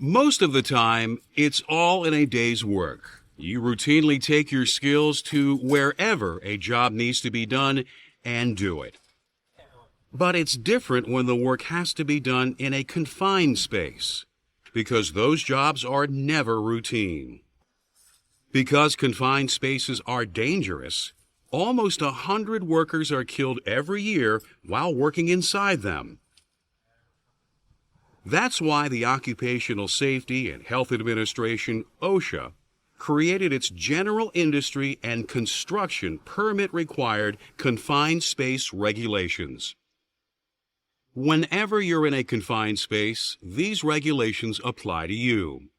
Most of the time, it's all in a day's work. You routinely take your skills to wherever a job needs to be done and do it. But it's different when the work has to be done in a confined space, because those jobs are never routine. Because confined spaces are dangerous, almost 100 workers are killed every year while working inside them. That's why the Occupational Safety and Health Administration, OSHA, created its General Industry and Construction Permit-required confined space regulations. Whenever you're in a confined space, these regulations apply to you.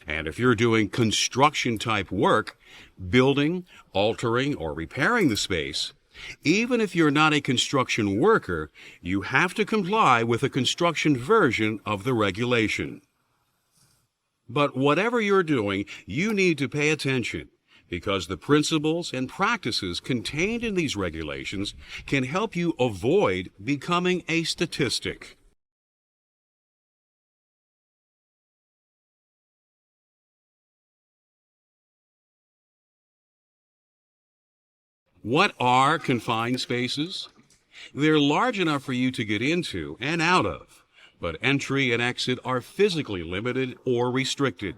And if you're doing construction-type work, building, altering, or repairing the space, even if you're not a construction worker, you have to comply with a construction version of the regulation. But whatever you're doing, you need to pay attention, because the principles and practices contained in these regulations can help you avoid becoming a statistic. What are confined spaces? They're large enough for you to get into and out of, but entry and exit are physically limited or restricted.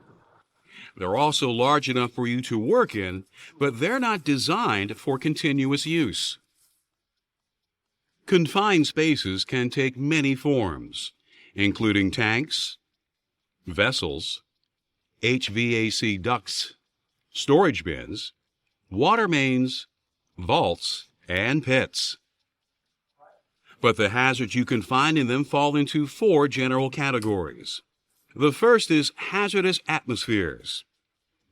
They're also large enough for you to work in, but they're not designed for continuous use. Confined spaces can take many forms, including tanks, vessels, HVAC ducts, storage bins, water mains, vaults, and pits. But the hazards you can find in them fall into 4 general categories. The first is hazardous atmospheres.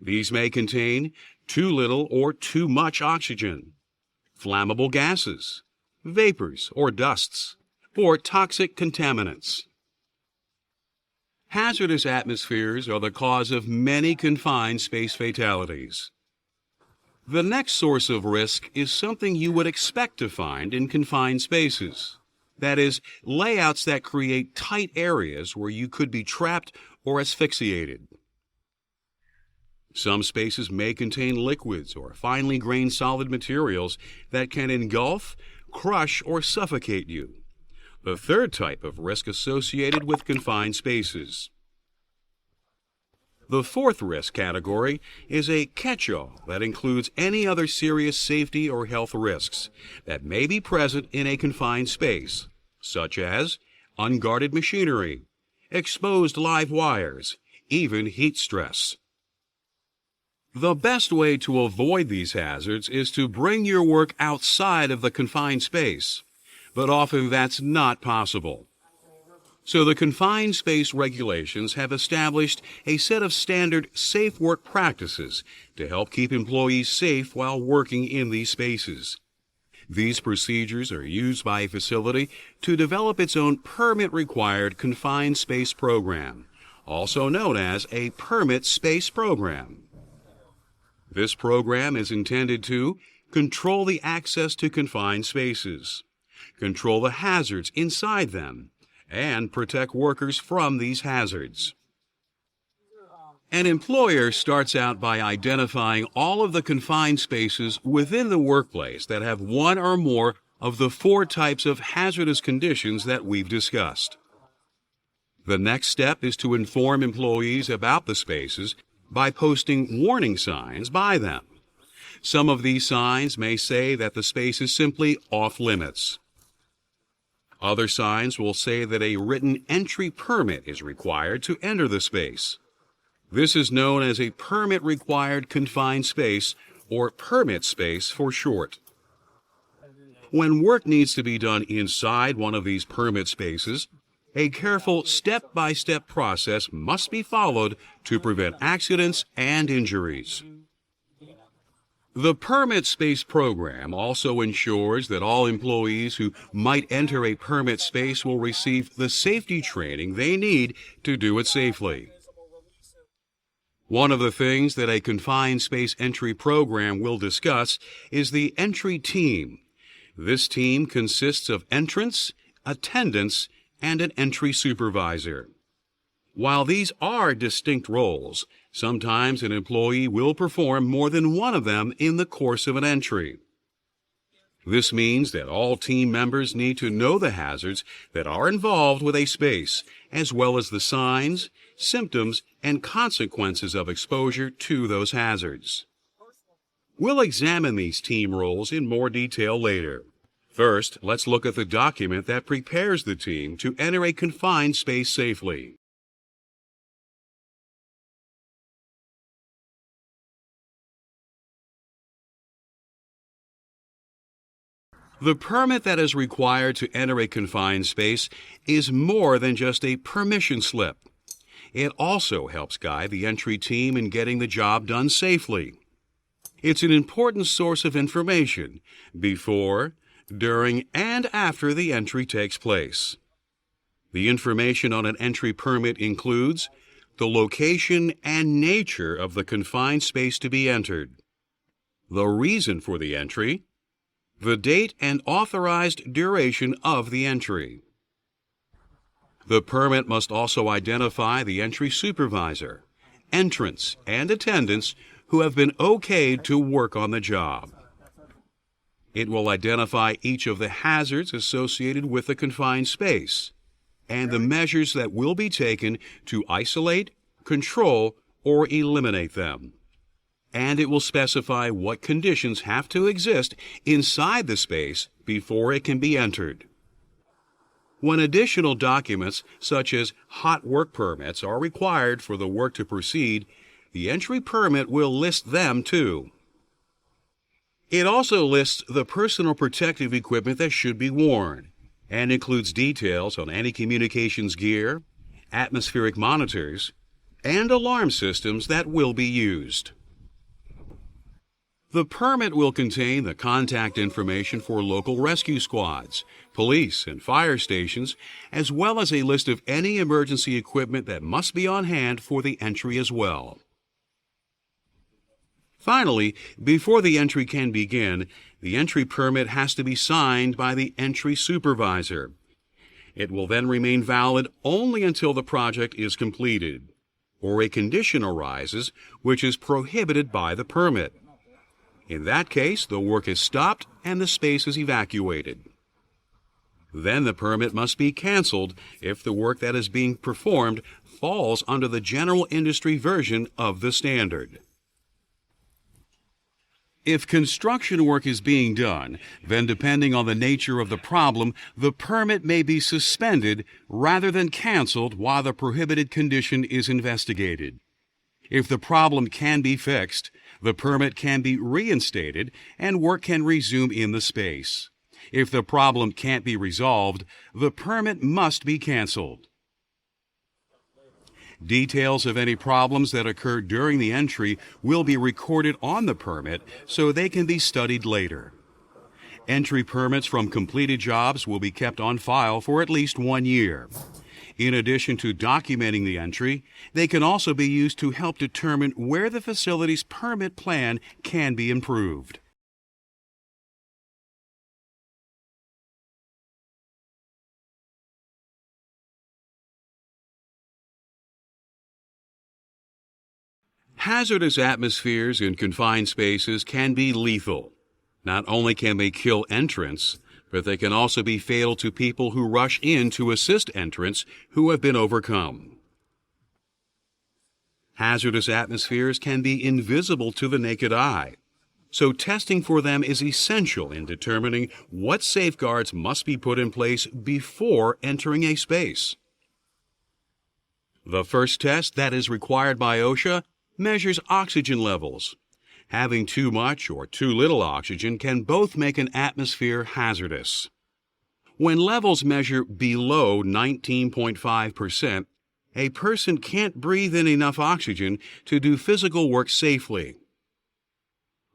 These may contain too little or too much oxygen, flammable gases, vapors or dusts, or toxic contaminants. Hazardous atmospheres are the cause of many confined space fatalities. The next source of risk is something you would expect to find in confined spaces. That is, layouts that create tight areas where you could be trapped or asphyxiated. Some spaces may contain liquids or finely grained solid materials that can engulf, crush, or suffocate you. The third type of risk associated with confined spaces. The fourth risk category is a catch-all that includes any other serious safety or health risks that may be present in a confined space, such as unguarded machinery, exposed live wires, even heat stress. The best way to avoid these hazards is to bring your work outside of the confined space, but often that's not possible. So the confined space regulations have established a set of standard safe work practices to help keep employees safe while working in these spaces. These procedures are used by a facility to develop its own permit-required confined space program, also known as a permit space program. This program is intended to control the access to confined spaces, control the hazards inside them, and protect workers from these hazards. An employer starts out by identifying all of the confined spaces within the workplace that have one or more of the 4 types of hazardous conditions that we've discussed. The next step is to inform employees about the spaces by posting warning signs by them. Some of these signs may say that the space is simply off limits. Other signs will say that a written entry permit is required to enter the space. This is known as a permit-required confined space, or permit space for short. When work needs to be done inside one of these permit spaces, a careful step-by-step process must be followed to prevent accidents and injuries. The Permit Space program also ensures that all employees who might enter a permit space will receive the safety training they need to do it safely. One of the things that a confined space entry program will discuss is the entry team. This team consists of entrants, attendants, and an entry supervisor. While these are distinct roles, sometimes an employee will perform more than one of them in the course of an entry. This means that all team members need to know the hazards that are involved with a space, as well as the signs, symptoms, and consequences of exposure to those hazards. We'll examine these team roles in more detail later. First, let's look at the document that prepares the team to enter a confined space safely. The permit that is required to enter a confined space is more than just a permission slip. It also helps guide the entry team in getting the job done safely. It's an important source of information before, during, and after the entry takes place. The information on an entry permit includes the location and nature of the confined space to be entered, the reason for the entry, the date and authorized duration of the entry. The permit must also identify the entry supervisor, entrants, and attendants who have been okayed to work on the job. It will identify each of the hazards associated with the confined space and the measures that will be taken to isolate, control, or eliminate them. And it will specify what conditions have to exist inside the space before it can be entered. When additional documents, such as hot work permits, are required for the work to proceed, the entry permit will list them too. It also lists the personal protective equipment that should be worn and includes details on any communications gear, atmospheric monitors, and alarm systems that will be used. The permit will contain the contact information for local rescue squads, police, and fire stations, as well as a list of any emergency equipment that must be on hand for the entry as well. Finally, before the entry can begin, the entry permit has to be signed by the entry supervisor. It will then remain valid only until the project is completed, or a condition arises which is prohibited by the permit. In that case, the work is stopped and the space is evacuated. Then the permit must be canceled if the work that is being performed falls under the general industry version of the standard. If construction work is being done, then depending on the nature of the problem, the permit may be suspended rather than canceled while the prohibited condition is investigated. If the problem can be fixed, the permit can be reinstated and work can resume in the space. If the problem can't be resolved, the permit must be canceled. Details of any problems that occur during the entry will be recorded on the permit so they can be studied later. Entry permits from completed jobs will be kept on file for at least 1 year. In addition to documenting the entry, they can also be used to help determine where the facility's permit plan can be improved. Hazardous atmospheres in confined spaces can be lethal. Not only can they kill entrants, but they can also be fatal to people who rush in to assist entrants who have been overcome. Hazardous atmospheres can be invisible to the naked eye, so testing for them is essential in determining what safeguards must be put in place before entering a space. The first test that is required by OSHA measures oxygen levels. Having too much or too little oxygen can both make an atmosphere hazardous. When levels measure below 19.5%, a person can't breathe in enough oxygen to do physical work safely.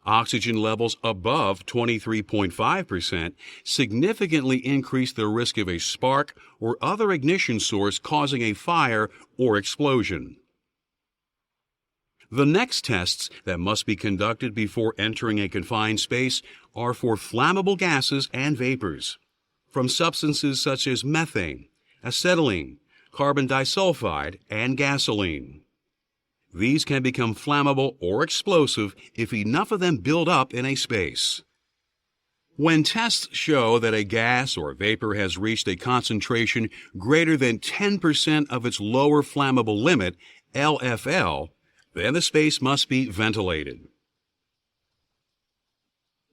Oxygen levels above 23.5% significantly increase the risk of a spark or other ignition source causing a fire or explosion. The next tests that must be conducted before entering a confined space are for flammable gases and vapors, from substances such as methane, acetylene, carbon disulfide, and gasoline. These can become flammable or explosive if enough of them build up in a space. When tests show that a gas or vapor has reached a concentration greater than 10% of its lower flammable limit, LFL, then the space must be ventilated.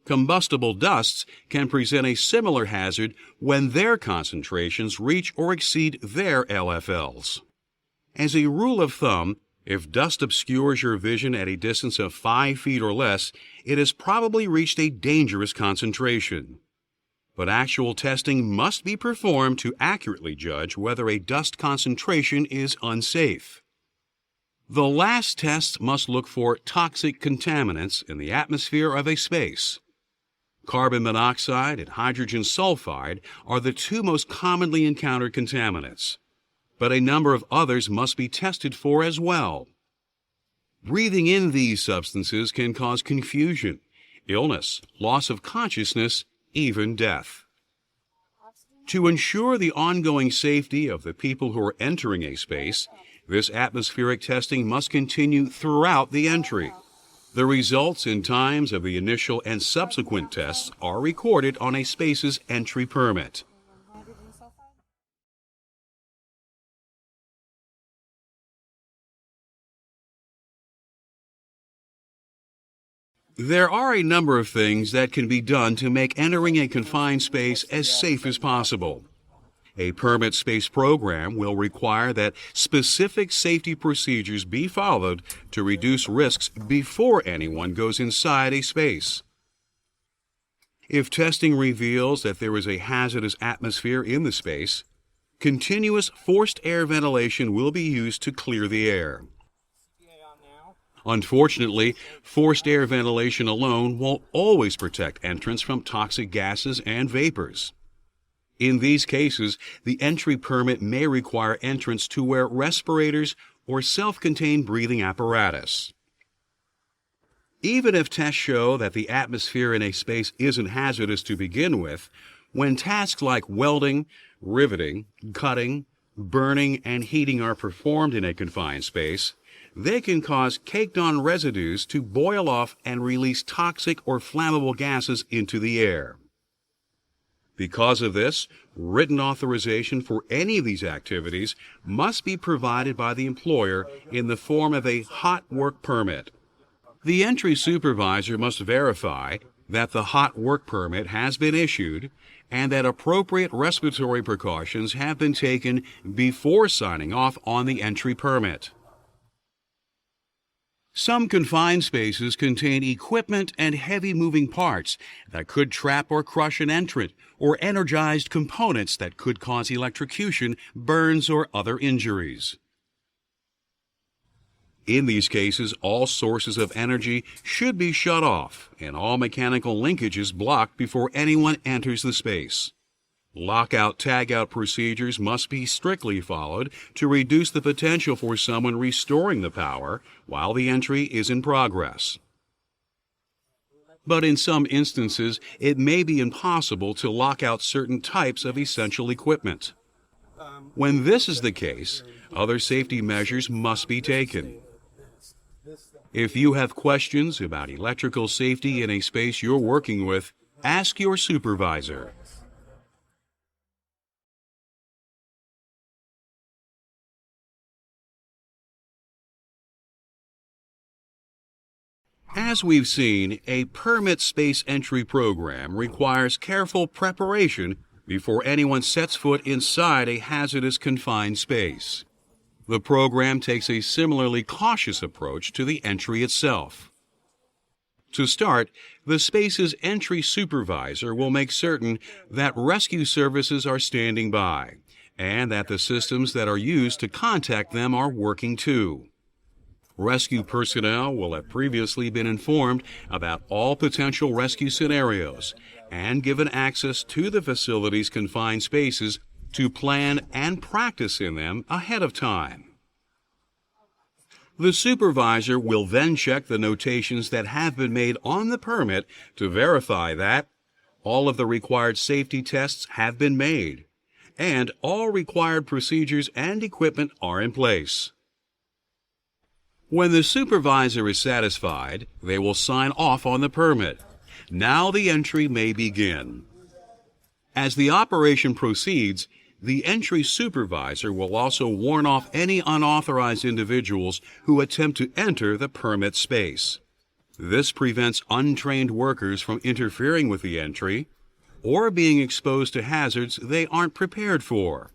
Combustible dusts can present a similar hazard when their concentrations reach or exceed their LFLs. As a rule of thumb, if dust obscures your vision at a distance of 5 feet or less, it has probably reached a dangerous concentration. But actual testing must be performed to accurately judge whether a dust concentration is unsafe. The last tests must look for toxic contaminants in the atmosphere of a space. Carbon monoxide and hydrogen sulfide are the two most commonly encountered contaminants, but a number of others must be tested for as well. Breathing in these substances can cause confusion, illness, loss of consciousness, even death. To ensure the ongoing safety of the people who are entering a space, this atmospheric testing must continue throughout the entry. The results and times of the initial and subsequent tests are recorded on a space's entry permit. There are a number of things that can be done to make entering a confined space as safe as possible. A permit space program will require that specific safety procedures be followed to reduce risks before anyone goes inside a space. If testing reveals that there is a hazardous atmosphere in the space, continuous forced air ventilation will be used to clear the air. Unfortunately, forced air ventilation alone won't always protect entrants from toxic gases and vapors. In these cases, the entry permit may require entrants to wear respirators or self-contained breathing apparatus. Even if tests show that the atmosphere in a space isn't hazardous to begin with, when tasks like welding, riveting, cutting, burning, and heating are performed in a confined space, they can cause caked-on residues to boil off and release toxic or flammable gases into the air. Because of this, written authorization for any of these activities must be provided by the employer in the form of a hot work permit. The entry supervisor must verify that the hot work permit has been issued and that appropriate respiratory precautions have been taken before signing off on the entry permit. Some confined spaces contain equipment and heavy moving parts that could trap or crush an entrant, or energized components that could cause electrocution, burns, or other injuries. In these cases, all sources of energy should be shut off and all mechanical linkages blocked before anyone enters the space. Lockout-tagout procedures must be strictly followed to reduce the potential for someone restoring the power while the entry is in progress. But in some instances, it may be impossible to lock out certain types of essential equipment. When this is the case, other safety measures must be taken. If you have questions about electrical safety in a space you're working with, ask your supervisor. As we've seen, a permit space entry program requires careful preparation before anyone sets foot inside a hazardous confined space. The program takes a similarly cautious approach to the entry itself. To start, the space's entry supervisor will make certain that rescue services are standing by and that the systems that are used to contact them are working too. Rescue personnel will have previously been informed about all potential rescue scenarios and given access to the facility's confined spaces to plan and practice in them ahead of time. The supervisor will then check the notations that have been made on the permit to verify that all of the required safety tests have been made and all required procedures and equipment are in place. When the supervisor is satisfied, they will sign off on the permit. Now the entry may begin. As the operation proceeds, the entry supervisor will also warn off any unauthorized individuals who attempt to enter the permit space. This prevents untrained workers from interfering with the entry or being exposed to hazards they aren't prepared for.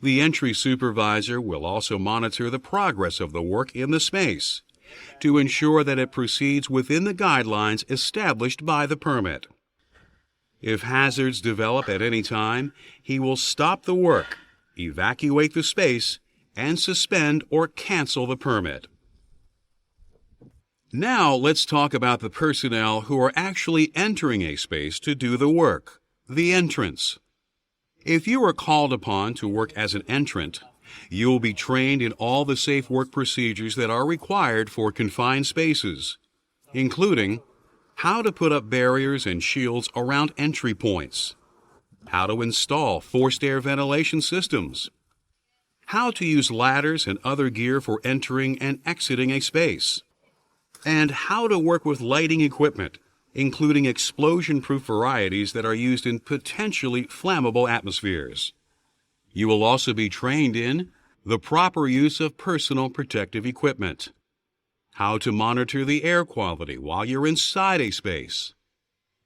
The entry supervisor will also monitor the progress of the work in the space to ensure that it proceeds within the guidelines established by the permit. If hazards develop at any time, he will stop the work, evacuate the space, and suspend or cancel the permit. Now let's talk about the personnel who are actually entering a space to do the work, the entrance. If you are called upon to work as an entrant, you will be trained in all the safe work procedures that are required for confined spaces, including how to put up barriers and shields around entry points, how to install forced air ventilation systems, how to use ladders and other gear for entering and exiting a space, and how to work with lighting equipment, including explosion-proof varieties that are used in potentially flammable atmospheres. You will also be trained in the proper use of personal protective equipment, how to monitor the air quality while you're inside a space,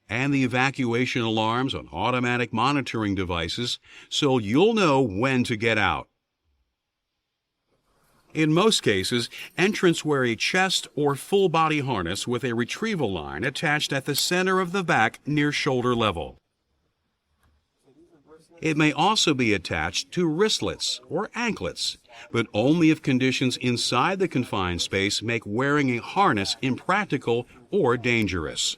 and the evacuation alarms on automatic monitoring devices so you'll know when to get out. In most cases, entrants wear a chest or full body harness with a retrieval line attached at the center of the back near shoulder level. It may also be attached to wristlets or anklets, but only if conditions inside the confined space make wearing a harness impractical or dangerous.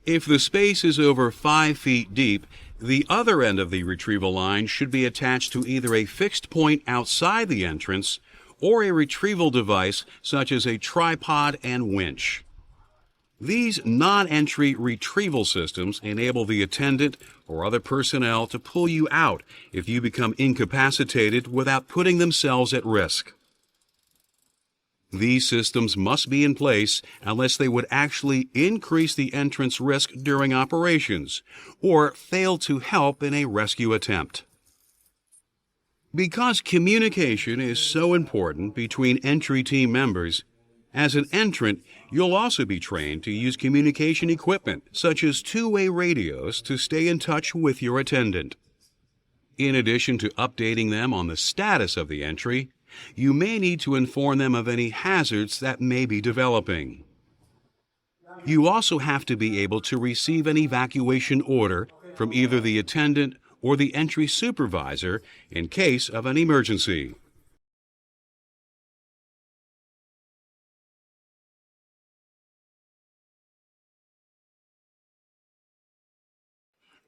If the space is over 5 feet deep, the other end of the retrieval line should be attached to either a fixed point outside the entrance or a retrieval device such as a tripod and winch. These non-entry retrieval systems enable the attendant or other personnel to pull you out if you become incapacitated without putting themselves at risk. These systems must be in place unless they would actually increase the entrance risk during operations or fail to help in a rescue attempt. Because communication is so important between entry team members, as an entrant, you'll also be trained to use communication equipment such as two-way radios to stay in touch with your attendant. In addition to updating them on the status of the entry, you may need to inform them of any hazards that may be developing. You also have to be able to receive an evacuation order from either the attendant or the entry supervisor in case of an emergency.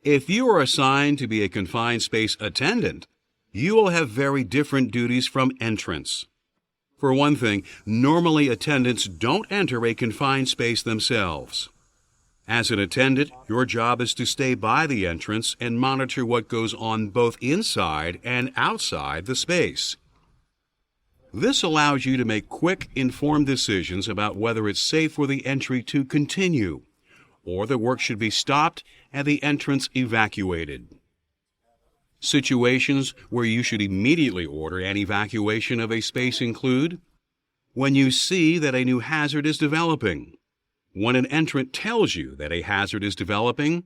If you are assigned to be a confined space attendant, you will have very different duties from entrants. For one thing, normally attendants don't enter a confined space themselves. As an attendant, your job is to stay by the entrance and monitor what goes on both inside and outside the space. This allows you to make quick, informed decisions about whether it's safe for the entry to continue, or the work should be stopped and the entrance evacuated. Situations where you should immediately order an evacuation of a space include when you see that a new hazard is developing, when an entrant tells you that a hazard is developing,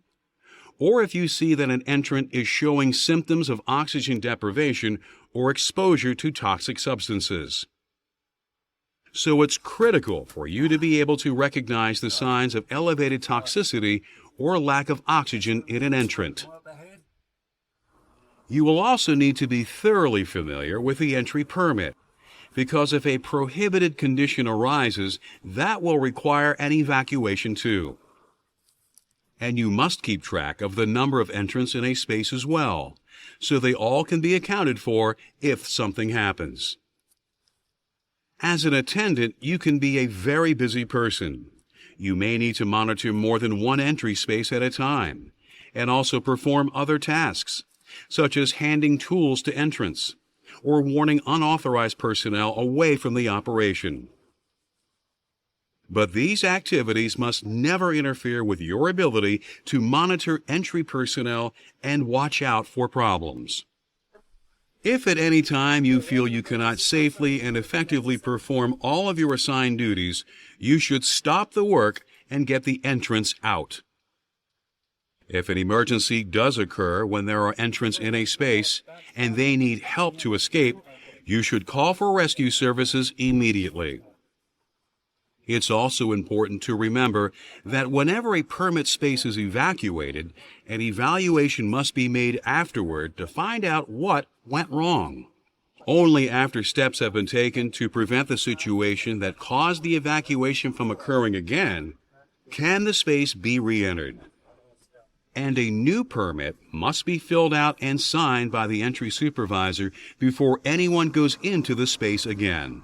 or if you see that an entrant is showing symptoms of oxygen deprivation or exposure to toxic substances. So it's critical for you to be able to recognize the signs of elevated toxicity or lack of oxygen in an entrant. You will also need to be thoroughly familiar with the entry permit, because if a prohibited condition arises, that will require an evacuation too. And you must keep track of the number of entrants in a space as well, so they all can be accounted for if something happens. As an attendant, you can be a very busy person. You may need to monitor more than one entry space at a time, and also perform other tasks, such as handing tools to entrants or warning unauthorized personnel away from the operation. But these activities must never interfere with your ability to monitor entry personnel and watch out for problems. If at any time you feel you cannot safely and effectively perform all of your assigned duties, you should stop the work and get the entrants out. If an emergency does occur when there are entrants in a space and they need help to escape, you should call for rescue services immediately. It's also important to remember that whenever a permit space is evacuated, an evaluation must be made afterward to find out what went wrong. Only after steps have been taken to prevent the situation that caused the evacuation from occurring again can the space be re-entered. And a new permit must be filled out and signed by the entry supervisor before anyone goes into the space again.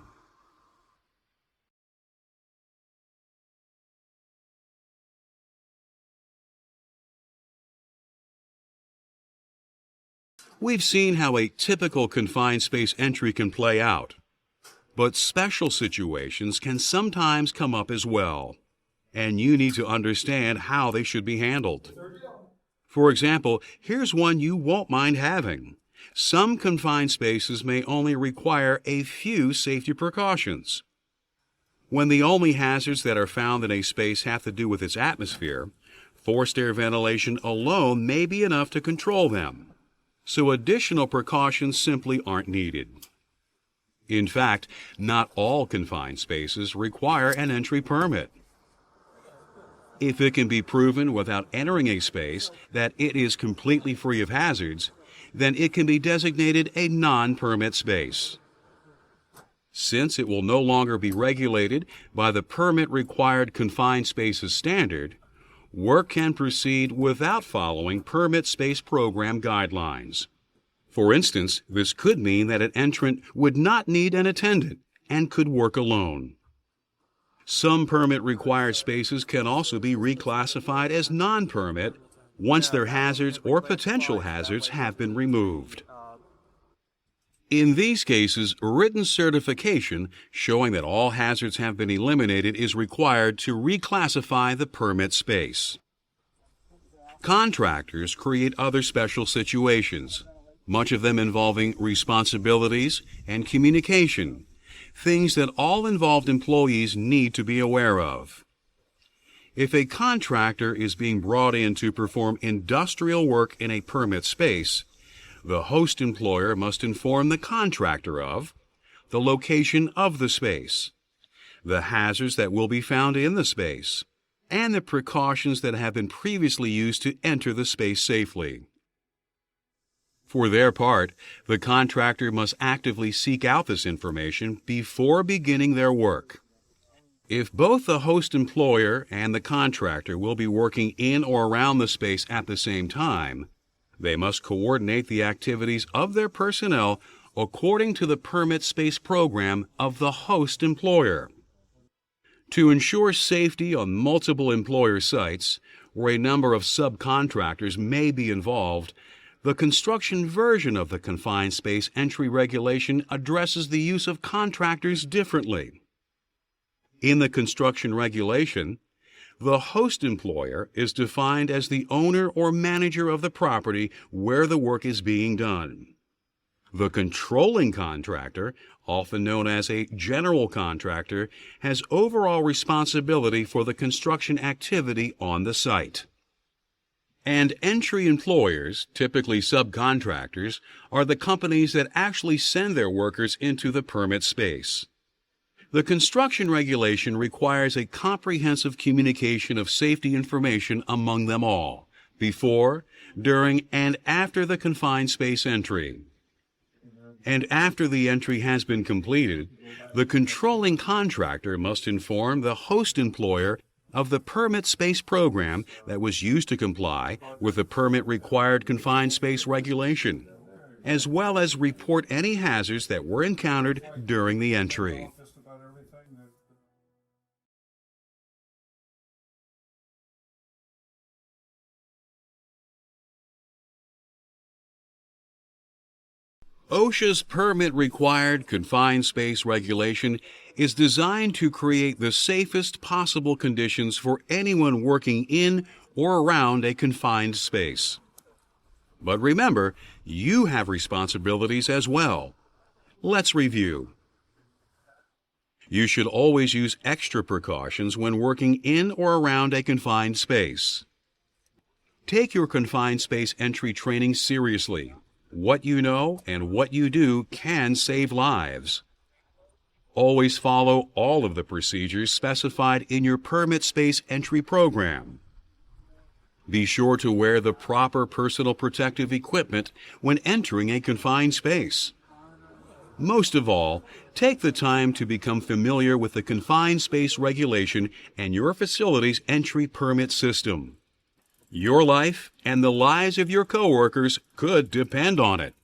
We've seen how a typical confined space entry can play out, but special situations can sometimes come up as well, and you need to understand how they should be handled. For example, here's one you won't mind having. Some confined spaces may only require a few safety precautions. When the only hazards that are found in a space have to do with its atmosphere, forced air ventilation alone may be enough to control them, so additional precautions simply aren't needed. In fact, not all confined spaces require an entry permit. If it can be proven without entering a space that it is completely free of hazards, then it can be designated a non-permit space. Since it will no longer be regulated by the permit-required confined spaces standard, work can proceed without following permit space program guidelines. For instance, this could mean that an entrant would not need an attendant and could work alone. Some permit-required spaces can also be reclassified as non-permit once their hazards or potential hazards have been removed. In these cases, written certification showing that all hazards have been eliminated is required to reclassify the permit space. Contractors create other special situations, much of them involving responsibilities and communication, things that all involved employees need to be aware of. If a contractor is being brought in to perform industrial work in a permit space, the host employer must inform the contractor of the location of the space, the hazards that will be found in the space, and the precautions that have been previously used to enter the space safely. For their part, the contractor must actively seek out this information before beginning their work. If both the host employer and the contractor will be working in or around the space at the same time, they must coordinate the activities of their personnel according to the permit space program of the host employer. To ensure safety on multiple employer sites, where a number of subcontractors may be involved, the construction version of the Confined Space Entry Regulation addresses the use of contractors differently. In the construction regulation, the host employer is defined as the owner or manager of the property where the work is being done. The controlling contractor, often known as a general contractor, has overall responsibility for the construction activity on the site. And entry employers, typically subcontractors, are the companies that actually send their workers into the permit space. The construction regulation requires a comprehensive communication of safety information among them all, before, during, and after the confined space entry. And after the entry has been completed, the controlling contractor must inform the host employer of the permit space program that was used to comply with the permit-required confined space regulation, as well as report any hazards that were encountered during the entry. OSHA's permit-required confined space regulation is designed to create the safest possible conditions for anyone working in or around a confined space. But remember, you have responsibilities as well. Let's review. You should always use extra precautions when working in or around a confined space. Take your confined space entry training seriously. What you know and what you do can save lives. Always follow all of the procedures specified in your permit space entry program. Be sure to wear the proper personal protective equipment when entering a confined space. Most of all, take the time to become familiar with the confined space regulation and your facility's entry permit system. Your life and the lives of your coworkers could depend on it.